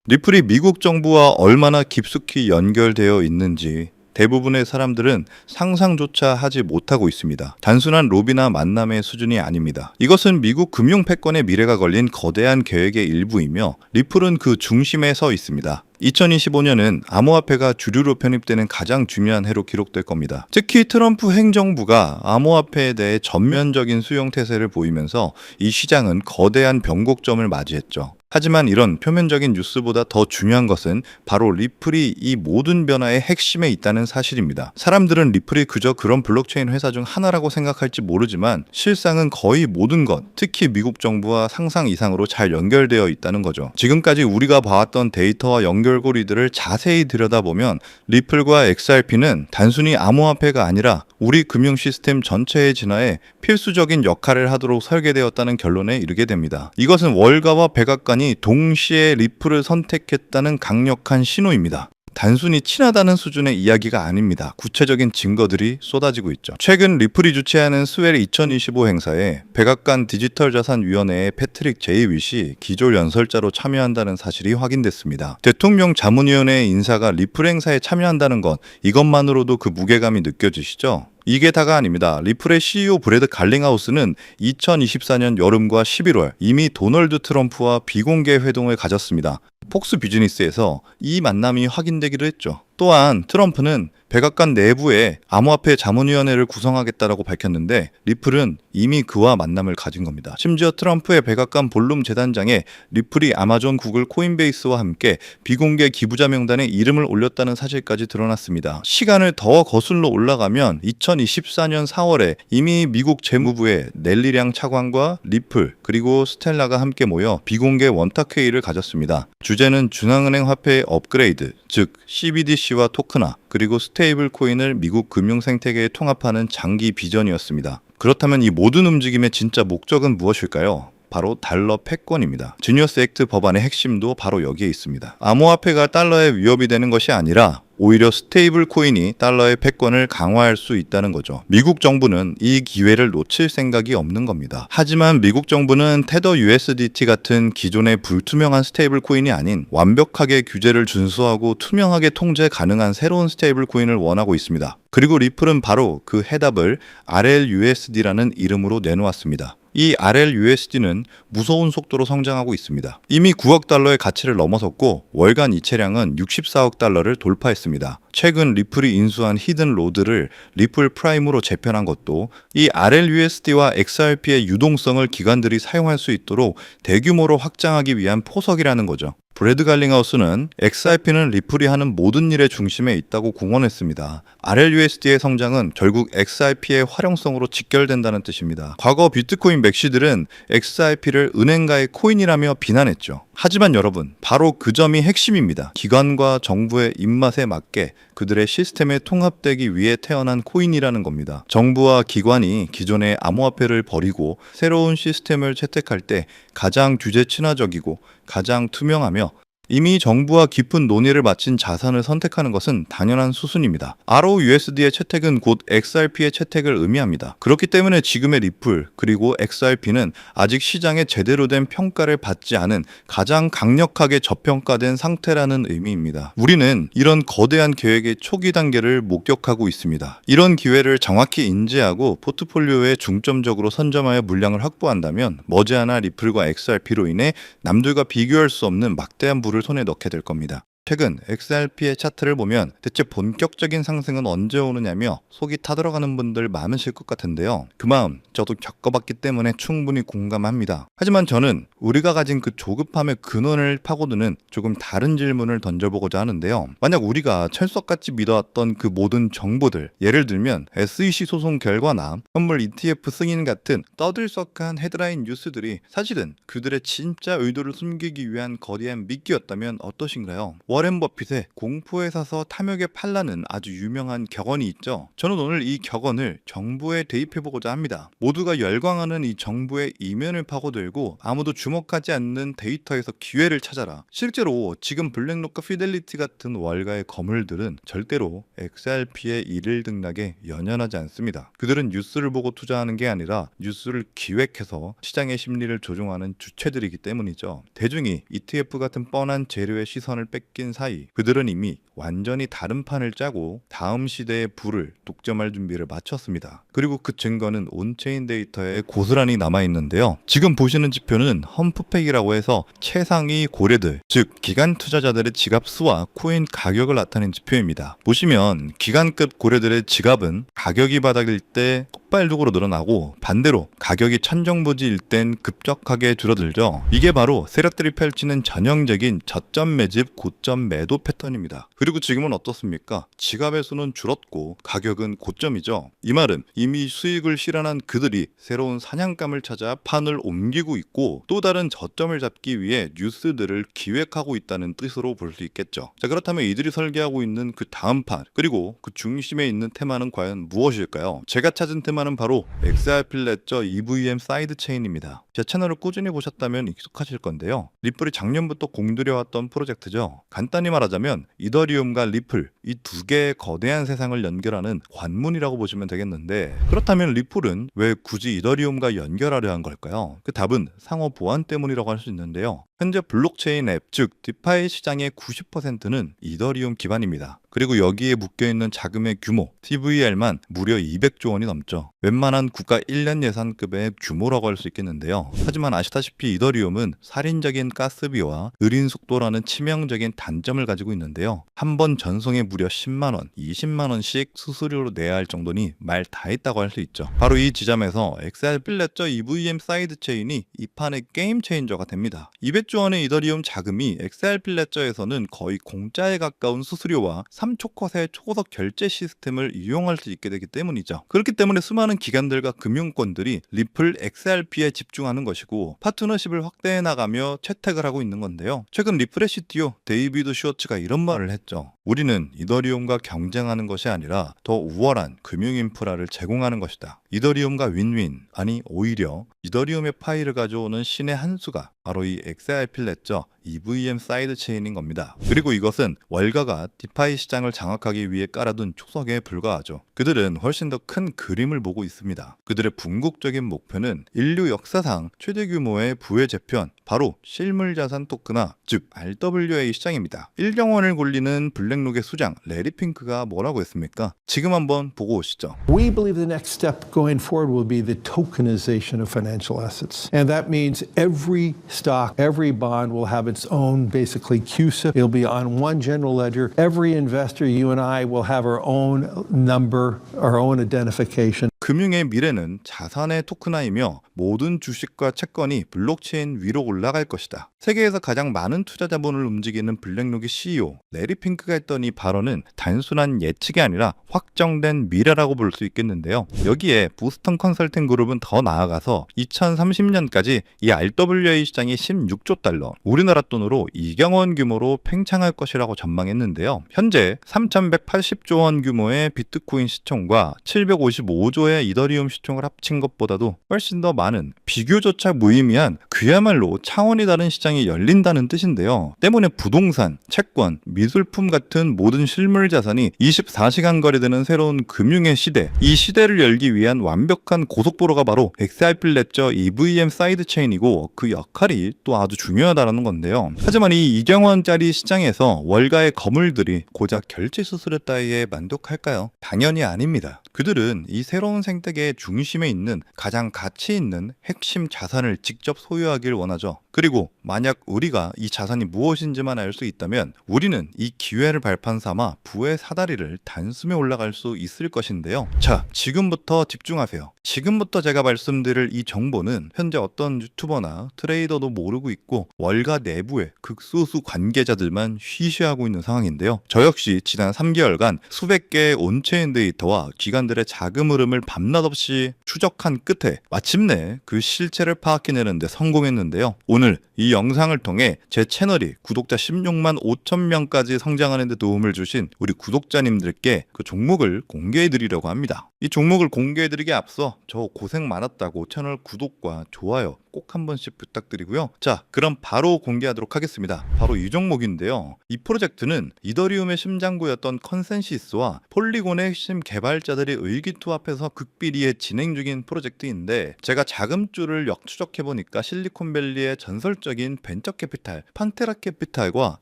리플이 미국 정부와 얼마나 깊숙이 연결되어 있는지 대부분의 사람들은 상상조차 하지 못하고 있습니다. 단순한 로비나 만남의 수준이 아닙니다. 이것은 미국 금융 패권의 미래가 걸린 거대한 계획의 일부이며 리플은 그 중심에 서 있습니다. 2025년은 암호화폐가 주류로 편입되는 가장 중요한 해로 기록될 겁니다. 특히 트럼프 행정부가 암호화폐에 대해 전면적인 수용 태세를 보이면서 이 시장은 거대한 변곡점을 맞이했죠. 하지만 이런 표면적인 뉴스보다 더 중요한 것은 바로 리플이 이 모든 변화의 핵심에 있다는 사실입니다. 사람들은 리플이 그저 그런 블록체인 회사 중 하나라고 생각할지 모르지만 실상은 거의 모든 것, 특히 미국 정부와 상상 이상으로 잘 연결되어 있다는 거죠. 지금까지 우리가 봐왔던 데이터와 연결고리들을 자세히 들여다보면 리플과 XRP는 단순히 암호화폐가 아니라 우리 금융 시스템 전체의 진화에 필수적인 역할을 하도록 설계되었다는 결론에 이르게 됩니다. 이것은 월가와 백악관이 동시에 리플을 선택했다는 강력한 신호입니다. 단순히 친하다는 수준의 이야기가 아닙니다. 구체적인 증거들이 쏟아지고 있죠. 최근 리플이 주최하는 스웰 2025 행사에 백악관 디지털자산위원회의 패트릭 제이 윗이 기조 연설자로 참여한다는 사실이 확인됐습니다. 대통령 자문위원회의 인사가 리플 행사에 참여한다는 것, 이것만으로도 그 무게감이 느껴지시죠? 이게 다가 아닙니다. 리플의 CEO 브래드 갈링하우스는 2024년 여름과 11월 이미 도널드 트럼프와 비공개 회동을 가졌습니다. 폭스 비즈니스에서 이 만남이 확인되기도 했죠. 또한 트럼프는 백악관 내부에 암호화폐 자문위원회를 구성하겠다라고 밝혔는데 리플은 이미 그와 만남을 가진 겁니다. 심지어 트럼프의 백악관 볼룸 재단장에 리플이 아마존, 구글, 코인베이스와 함께 비공개 기부자 명단에 이름을 올렸다는 사실까지 드러났습니다. 시간을 더 거슬러 올라가면 2024년 4월에 이미 미국 재무부의 넬리량 차관과 리플 그리고 스텔라가 함께 모여 비공개 원탁회의를 가졌습니다. 주제는 중앙은행 화폐의 업그레이드, 즉 CBDC와 토큰화, 그리고 스테이블 코인을 미국 금융 생태계에 통합하는 장기 비전이었습니다. 그렇다면 이 모든 움직임의 진짜 목적은 무엇일까요? 바로 달러 패권입니다. 지니어스 액트 법안의 핵심도 바로 여기에 있습니다. 암호화폐가 달러의 위협이 되는 것이 아니라 오히려 스테이블 코인이 달러의 패권을 강화할 수 있다는 거죠. 미국 정부는 이 기회를 놓칠 생각이 없는 겁니다. 하지만 미국 정부는 테더 USDT 같은 기존의 불투명한 스테이블 코인이 아닌 완벽하게 규제를 준수하고 투명하게 통제 가능한 새로운 스테이블 코인을 원하고 있습니다. 그리고 리플은 바로 그 해답을 RLUSD라는 이름으로 내놓았습니다. 이 RLUSD는 무서운 속도로 성장하고 있습니다. 이미 9억 달러의 가치를 넘어섰고 월간 이체량은 64억 달러를 돌파했습니다. 최근 리플이 인수한 히든 로드를 리플 프라임으로 재편한 것도 이 RLUSD와 XRP의 유동성을 기관들이 사용할 수 있도록 대규모로 확장하기 위한 포석이라는 거죠. 브래드 갈링하우스는 XRP는 리플이 하는 모든 일의 중심에 있다고 공언했습니다. RLUSD의 성장은 결국 XRP의 활용성으로 직결된다는 뜻입니다. 과거 비트코인 맥시들은 XRP를 은행가의 코인이라며 비난했죠. 하지만 여러분, 바로 그 점이 핵심입니다. 기관과 정부의 입맛에 맞게 그들의 시스템에 통합되기 위해 태어난 코인이라는 겁니다. 정부와 기관이 기존의 암호화폐를 버리고 새로운 시스템을 채택할 때 가장 규제 친화적이고 가장 투명하며 이미 정부와 깊은 논의를 마친 자산을 선택하는 것은 당연한 수순입니다. ROUSD의 채택은 곧 XRP의 채택을 의미합니다. 그렇기 때문에 지금의 리플 그리고 XRP는 아직 시장에 제대로 된 평가를 받지 않은 가장 강력하게 저평가된 상태라는 의미입니다. 우리는 이런 거대한 계획의 초기 단계를 목격하고 있습니다. 이런 기회를 정확히 인지하고 포트폴리오에 중점적으로 선점하여 물량을 확보한다면 머지않아 리플과 XRP로 인해 남들과 비교할 수 없는 막대한 부를 손에 넣게 될 겁니다. 최근 XRP의 차트를 보면 대체 본격적인 상승은 언제 오느냐며 속이 타들어가는 분들 많으실 것 같은데요. 그 마음 저도 겪어봤기 때문에 충분히 공감합니다. 하지만 저는 우리가 가진 그 조급함의 근원을 파고드는 조금 다른 질문을 던져보고자 하는데요. 만약 우리가 철석같이 믿어왔던 그 모든 정보들, 예를 들면 SEC 소송 결과나 현물 ETF 승인 같은 떠들썩한 헤드라인 뉴스들이 사실은 그들의 진짜 의도를 숨기기 위한 거대한 미끼였다면 어떠신가요? 워렌 버핏의 공포에 사서 탐욕에 팔라는 아주 유명한 격언이 있죠. 저는 오늘 이 격언을 정부에 대입해보고자 합니다. 모두가 열광하는 이 정부의 이면을 파고들고 아무도 주목하지 않는 데이터에서 기회를 찾아라. 실제로 지금 블랙록과 피델리티 같은 월가의 거물들은 절대로 XRP의 일일 등락에 연연하지 않습니다. 그들은 뉴스를 보고 투자하는 게 아니라 뉴스를 기획해서 시장의 심리를 조종하는 주체들이기 때문이죠. 대중이 ETF 같은 뻔한 재료의 시선을 뺏긴 사이 그들은 이미 완전히 다른 판을 짜고 다음 시대의 부를 독점할 준비를 마쳤습니다. 그리고 그 증거는 온체인 데이터에 고스란히 남아있는데요. 지금 보시는 지표는 험프팩이라고 해서 최상위 고래들, 즉 기관 투자자들의 지갑 수와 코인 가격을 나타낸 지표입니다. 보시면 기관급 고래들의 지갑은 가격이 바닥일 때 폭발적으로 늘어나고 반대로 가격이 천정부지일 땐 급격하게 줄어들죠. 이게 바로 세력들이 펼치는 전형적인 저점 매집, 고점 매도 패턴입니다. 그리고 지금은 어떻습니까? 지갑의 수는 줄었고 가격은 고점이죠. 이 말은 이미 수익을 실현한 그들이 새로운 사냥감을 찾아 판을 옮기고 있고 또 다른 저점을 잡기 위해 뉴스들을 기획하고 있다는 뜻으로 볼 수 있겠죠. 자, 그렇다면 이들이 설계하고 있는 그 다음 판 그리고 그 중심에 있는 테마는 과연 무엇일까요? 제가 찾은 테마는 바로 XRP 레저 EVM 사이드 체인입니다. 제 채널을 꾸준히 보셨다면 익숙하실 건데요. 리플이 작년부터 공들여왔던 프로젝트죠. 간단히 말하자면 이더리움과 리플 이 두 개의 거대한 세상을 연결하는 관문이라고 보시면 되겠는데 그렇다면 리플은 왜 굳이 이더리움과 연결하려 한 걸까요? 그 답은 상호 보안 때문이라고 할 수 있는데요. 현재 블록체인 앱, 즉 디파이 시장의 90%는 이더리움 기반입니다. 그리고 여기에 묶여있는 자금의 규모, TVL만 무려 200조 원이 넘죠. 웬만한 국가 1년 예산급의 규모라고 할 수 있겠는데요. 하지만 아시다시피 이더리움은 살인적인 가스비와 느린 속도라는 치명적인 단점을 가지고 있는데요. 한 번 전송에 무려 10만원, 20만원씩 수수료로 내야 할 정도니 말 다 했다고 할 수 있죠. 바로 이 지점에서 XRP 레저 EVM 사이드 체인이 이 판의 게임 체인저가 됩니다. 200조 원의 이더리움 자금이 XRP 레저에서는 거의 공짜에 가까운 수수료와 3초컷의 초고속 결제 시스템을 이용할 수 있게 되기 때문이죠. 그렇기 때문에 수많은 기관들과 금융권들이 리플 XRP에 집중하는 것이고 파트너십을 확대해 나가며 채택을 하고 있는 건데요. 최근 리플의 CTO 데이비드 슈워츠가 이런 말을 했죠. 우리는 이더리움과 경쟁하는 것이 아니라 더 우월한 금융 인프라를 제공하는 것이다. 이더리움과 윈윈, 아니 오히려 이더리움의 파일을 가져오는 신의 한 수가 바로 이 XRP 레저 EVM 사이드 체인인 겁니다. 그리고 이것은 월가가 디파이 시장을 장악하기 위해 깔아둔 초석에 불과하죠. 그들은 훨씬 더 큰 그림을 보고 있습니다. 그들의 궁극적인 목표는 인류 역사상 최대 규모의 부의 재편, 바로 실물자산 토크나 즉 RWA 시장입니다. 1경원을 굴리는 블랙록의 수장 레리 핑크가 뭐라고 했습니까? 지금 한번 보고 오시죠. We believe the next step going forward will be the tokenization of financial assets. And that means every stock, every bond will have its own basically CUSIP. It'll be on one general ledger. Every investor, you and I, will have our own number, our own identification. 금융의 미래는 자산의 토큰화이며 모든 주식과 채권이 블록체인 위로 올라갈 것이다. 세계에서 가장 많은 투자 자본을 움직이는 블랙록의 CEO 레리 핑크가 했던 이 발언은 단순한 예측이 아니라 확정된 미래라고 볼 수 있겠는데요. 여기에 보스턴 컨설팅 그룹은 더 나아가서 2030년까지 이 RWA 시장이 16조 달러, 우리나라 돈으로 2경원 규모로 팽창할 것이라고 전망했는데요. 현재 3,180조 원 규모의 비트코인 시총과 755조의 이더리움 시총을 합친 것보다도 훨씬 더 많은 비교조차 무의미한 그야말로 차원이 다른 시장이 열린다는 뜻인데요. 때문에 부동산, 채권, 미술품 같은 모든 실물 자산이 24시간 거래되는 새로운 금융의 시대, 이 시대를 열기 위한 완벽한 고속도로가 바로 XRP 레저 EVM 사이드 체인이고 그 역할이 또 아주 중요하다는 건데요. 하지만 이 2경원짜리 시장에서 월가의 거물들이 고작 결제 수수료 따위에 만족할까요? 당연히 아닙니다. 그들은 이 새로운 생태계의 중심에 있는 가장 가치 있는 핵심 자산을 직접 소유하길 원하죠. 그리고 만약 우리가 이 자산이 무엇인지만 알 수 있다면 우리는 이 기회를 발판 삼아 부의 사다리를 단숨에 올라갈 수 있을 것인데요. 자, 지금부터 집중하세요. 지금부터 제가 말씀드릴 이 정보는 현재 어떤 유튜버나 트레이더도 모르고 있고 월가 내부의 극소수 관계자들만 쉬쉬하고 있는 상황인데요. 저 역시 지난 3개월간 수백 개의 온체인 데이터와 기관들의 자금 흐름을 밤낮 없이 추적한 끝에 마침내 그 실체를 파악해내는 데 성공했는데요. 오늘 이 영상을 통해 제 채널이 구독자 16만 5천 명까지 성장하는 데 도움을 주신 우리 구독자님들께 그 종목을 공개해 드리려고 합니다. 이 종목을 공개해 드리기에 앞서 저 고생 많았다고 채널 구독과 좋아요 꼭 한 번씩 부탁드리고요. 자, 그럼 바로 공개하도록 하겠습니다. 바로 이 종목인데요. 이 프로젝트는 이더리움의 심장구였던 컨센시스와 폴리곤의 핵심 개발자들이 의기투합해서 극비리에 진행 중인 프로젝트인데, 제가 자금줄을 역추적해보니까 실리콘밸리의 전설적인 벤처캐피탈 판테라캐피탈과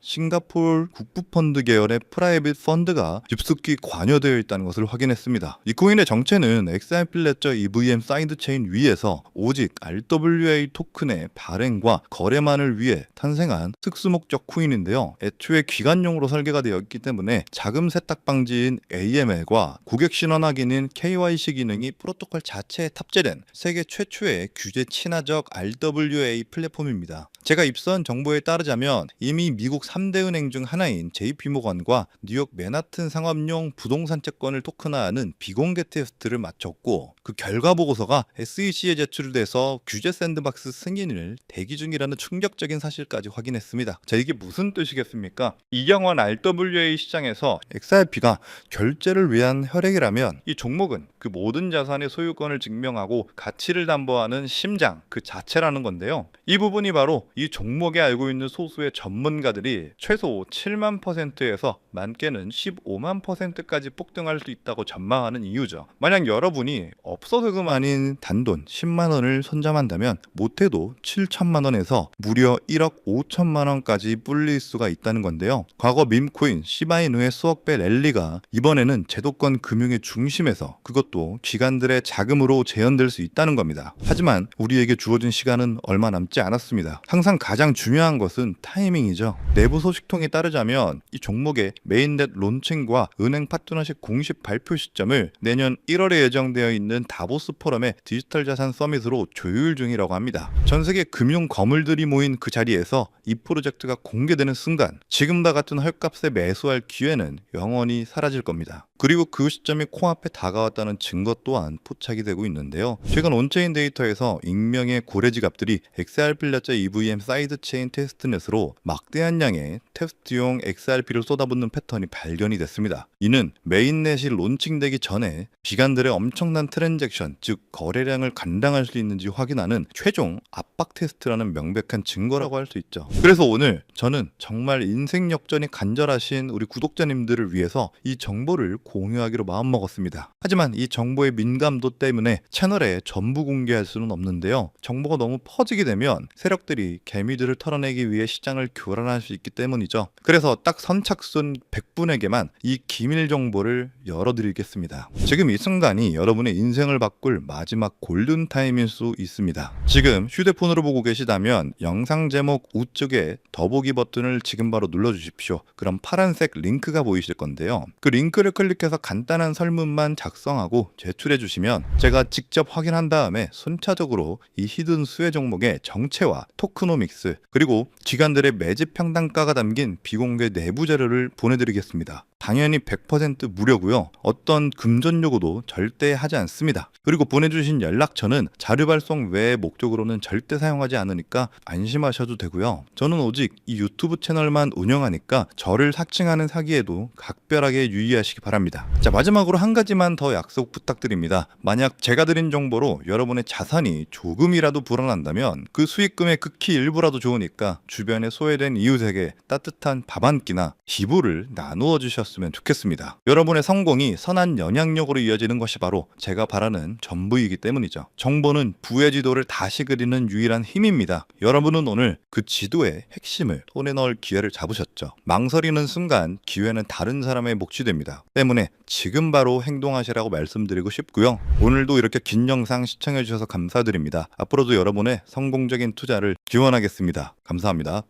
싱가포르 국부펀드 계열의 프라이빗 펀드가 깊숙이 관여되어 있다는 것을 확인했습니다. 이 코인의 정체는 XRP 레저 EVM 사이드체인 위에서 오직 RWA 토큰의 발행과 거래만을 위해 탄생한 특수목적 코인인데요. 애초에 기관용으로 설계가 되어 있기 때문에 자금 세탁 방지인 AML과 고객 신원 확인인 KYC 기능이 프로토콜 자체에 탑재된 세계 최초의 규제 친화적 RWA 플랫폼입니다. 제가 입수한 정보에 따르자면 이미 미국 3대 은행 중 하나인 JP모건과 뉴욕 맨하튼 상업용 부동산 채권을 토큰화하는 비공개 테스트를 마쳤고, 그 결과 보고서가 SEC에 제출돼서 규제 샌드박스 승인을 대기 중이라는 충격적인 사실까지 확인했습니다. 자, 이게 무슨 뜻이겠습니까? 이경원 RWA 시장에서 XRP가 결제를 위한 혈액이라면 이 종목은 그 모든 자산의 소유권을 증명하고 가치를 담보하는 심장 그 자체라는 건데요. 이 부분이 바로 이 종목에 알고 있는 소수의 전문가들이 최소 7만 %에서 많게는 15만 %까지 폭등할 수 있다고 전망하는 이유죠. 만약 여러분이 없어서 금 아닌 단돈 10만 원을 선점한다면 못해도 7천만 원에서 무려 1억 5천만 원까지 불릴 수가 있다는 건데요. 과거 밈코인 시바이누의 수억 배 랠리가 이번에는 제도권 금융의 중심에서 그것도 기관들의 자금으로 재현될 수 있다는 겁니다. 하지만 우리에게 주어진 시간은 얼마 남지 않았습니다. 항상 가장 중요한 것은 타이밍이죠. 내부 소식통에 따르자면 이 종목의 메인넷 론칭과 은행 파트너십 공식 발표 시점을 내년 1월에 예정되어 있는 다보스 포럼의 디지털 자산 서밋으로 조율 중이라고 합니다. 전 세계 금융 거물들이 모인 그 자리에서 이 프로젝트가 공개되는 순간 지금과 같은 헐값에 매수할 기회는 영원히 사라질 겁니다. 그리고 그 시점이 코앞에 다가왔다는 증거 또한 포착이 되고 있는데요. 최근 온체인 데이터에서 익명의 고래지갑들이 XRP 레저 EVM 사이드체인 테스트넷으로 막대한 양의 테스트용 XRP를 쏟아붓는 패턴이 발견이 됐습니다. 이는 메인넷이 론칭되기 전에 기관들의 엄청난 트랜잭션, 즉 거래량을 감당할 수 있는지 확인하는 최종 압박 테스트라는 명백한 증거라고 할 수 있죠. 그래서 오늘 저는 정말 인생 역전이 간절하신 우리 구독자님들을 위해서 이 정보를 공유하기로 마음먹었습니다. 하지만 이 정보의 민감도 때문에 채널에 전부 공개할 수는 없는데요. 정보가 너무 퍼지게 되면 세력들이 개미들을 털어내기 위해 시장을 교란할 수 있기 때문이죠. 그래서 딱 선착순 100분에게만 이 기밀 정보를 열어드리겠습니다. 지금 이 순간이 여러분의 인생을 바꿀 마지막 골든타임일 수 있습니다. 지금 휴대폰으로 보고 계시다면 영상 제목 우측에 더보기 버튼을 지금 바로 눌러주십시오. 그럼 파란색 링크가 보이실 건데요. 그 링크를 클릭해서 간단한 설문만 작성하고 제출해 주시면 제가 직접 확인한 다음에 순차적으로 이 히든 수혜 종목의 정체와 토크노믹스 그리고 기관들의 매집 평단가가 담긴 비공개 내부 자료를 보내드리겠습니다. 당연히 100% 무료고요. 어떤 금전 요구도 절대 하지 않습니다. 그리고 보내주신 연락처는 자료 발송 외의 목적으로는 절대 사용하지 않으니까 안심하셔도 되고요. 저는 오직 이 유튜브 채널만 운영하니까 저를 사칭하는 사기에도 각별하게 유의하시기 바랍니다. 자, 마지막으로 한 가지만 더 약속 부탁드립니다. 만약 제가 드린 정보로 여러분의 자산이 조금이라도 불어난다면 그 수익금의 극히 일부라도 좋으니까 주변에 소외된 이웃에게 따뜻한 밥 한 끼나 기부를 나누어 주셨으면 좋겠습니다. 여러분의 성공이 선한 영향력으로 이어지는 것이 바로 제가 바라는 전부이기 때문이죠. 정보는 부의 지도를 다시 그리는 유일한 힘입니다. 여러분은 오늘 그 지도의 핵심을 손에 넣을 기회를 잡으셨죠. 망설이는 순간 기회는 다른 사람의 몫이 됩니다. 때문에 지금 바로 행동하시라고 말씀드리고 싶고요. 오늘도 이렇게 긴 영상 시청해 주셔서 감사드립니다. 앞으로도 여러분의 성공적인 투자를 기원하겠습니다. 감사합니다.